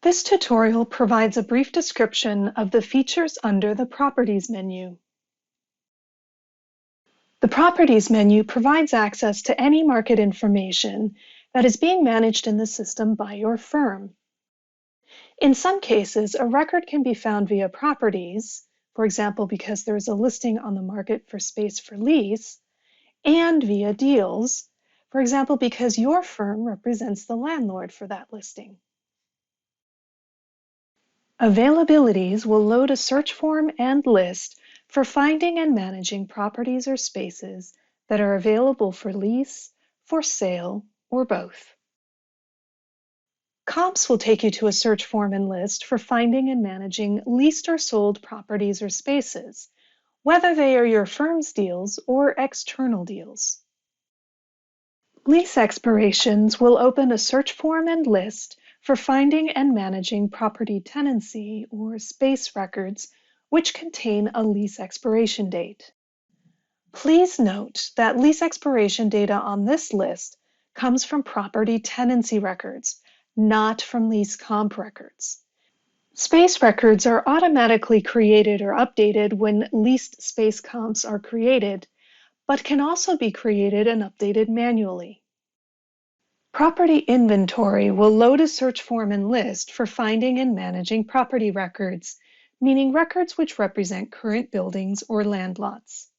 This tutorial provides a brief description of the features under the Properties menu. The Properties menu provides access to any market information that is being managed in the system by your firm. In some cases, a record can be found via Properties, for example, because there is a listing on the market for space for lease, and via Deals, for example, because your firm represents the landlord for that listing. Availabilities will load a search form and list for finding and managing properties or spaces that are available for lease, for sale, or both. Comps will take you to a search form and list for finding and managing leased or sold properties or spaces, whether they are your firm's deals or external deals. Lease Expirations will open a search form and list for finding and managing property tenancy or space records which contain a lease expiration date. Please note that lease expiration data on this list comes from property tenancy records, not from lease comp records. Space records are automatically created or updated when leased space comps are created, but can also be created and updated manually. Property Inventory will load a search form and list for finding and managing property records, meaning records which represent current buildings or land lots.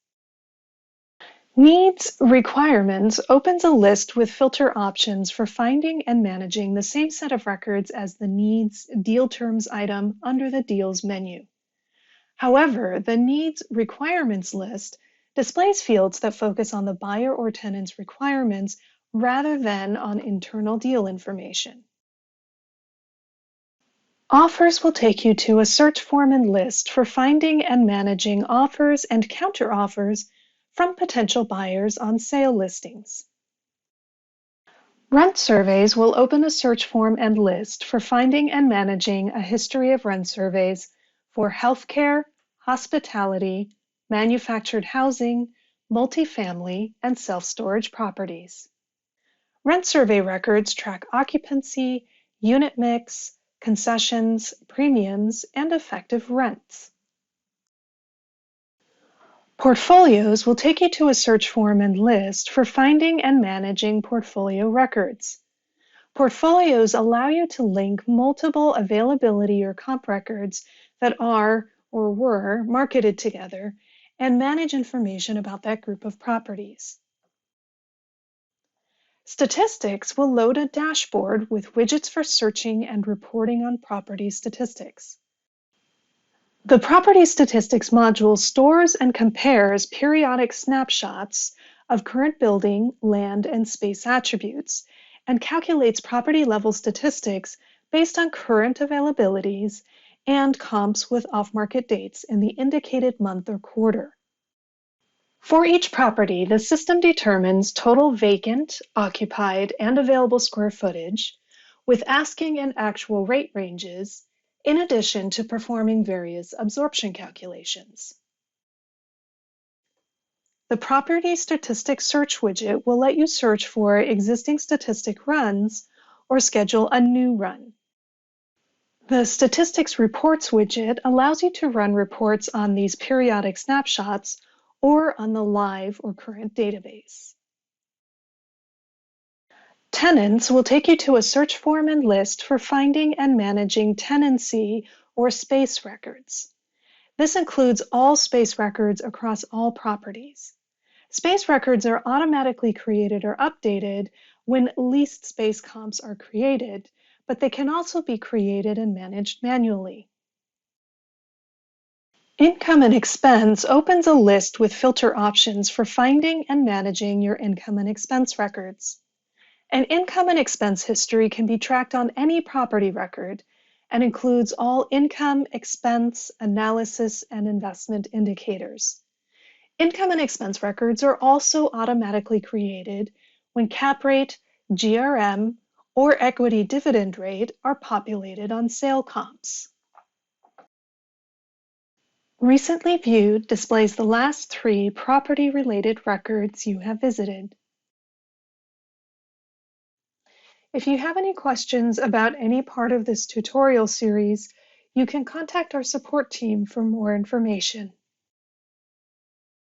Needs Requirements opens a list with filter options for finding and managing the same set of records as the Needs Deal Terms item under the Deals menu. However, the Needs Requirements list displays fields that focus on the buyer or tenant's requirements rather than on internal deal information. Offers will take you to a search form and list for finding and managing offers and counteroffers from potential buyers on sale listings. Rent surveys will open a search form and list for finding and managing a history of rent surveys for healthcare, hospitality, manufactured housing, multifamily, and self-storage properties. Rent survey records track occupancy, unit mix, concessions, premiums, and effective rents. Portfolios will take you to a search form and list for finding and managing portfolio records. Portfolios allow you to link multiple availability or comp records that are or were marketed together and manage information about that group of properties. Statistics will load a dashboard with widgets for searching and reporting on property statistics. The Property Statistics module stores and compares periodic snapshots of current building, land, and space attributes, and calculates property-level statistics based on current availabilities and comps with off-market dates in the indicated month or quarter. For each property, the system determines total vacant, occupied, and available square footage with asking and actual rate ranges, in addition to performing various absorption calculations. The Property Statistics Search widget will let you search for existing statistic runs or schedule a new run. The Statistics Reports widget allows you to run reports on these periodic snapshots or on the live or current database. Tenants will take you to a search form and list for finding and managing tenancy or space records. This includes all space records across all properties. Space records are automatically created or updated when leased space comps are created, but they can also be created and managed manually. Income and Expense opens a list with filter options for finding and managing your income and expense records. An income and expense history can be tracked on any property record and includes all income, expense, analysis, and investment indicators. Income and expense records are also automatically created when cap rate, GRM, or equity dividend rate are populated on sale comps. Recently Viewed displays the last 3 property-related records you have visited. If you have any questions about any part of this tutorial series, you can contact our support team for more information.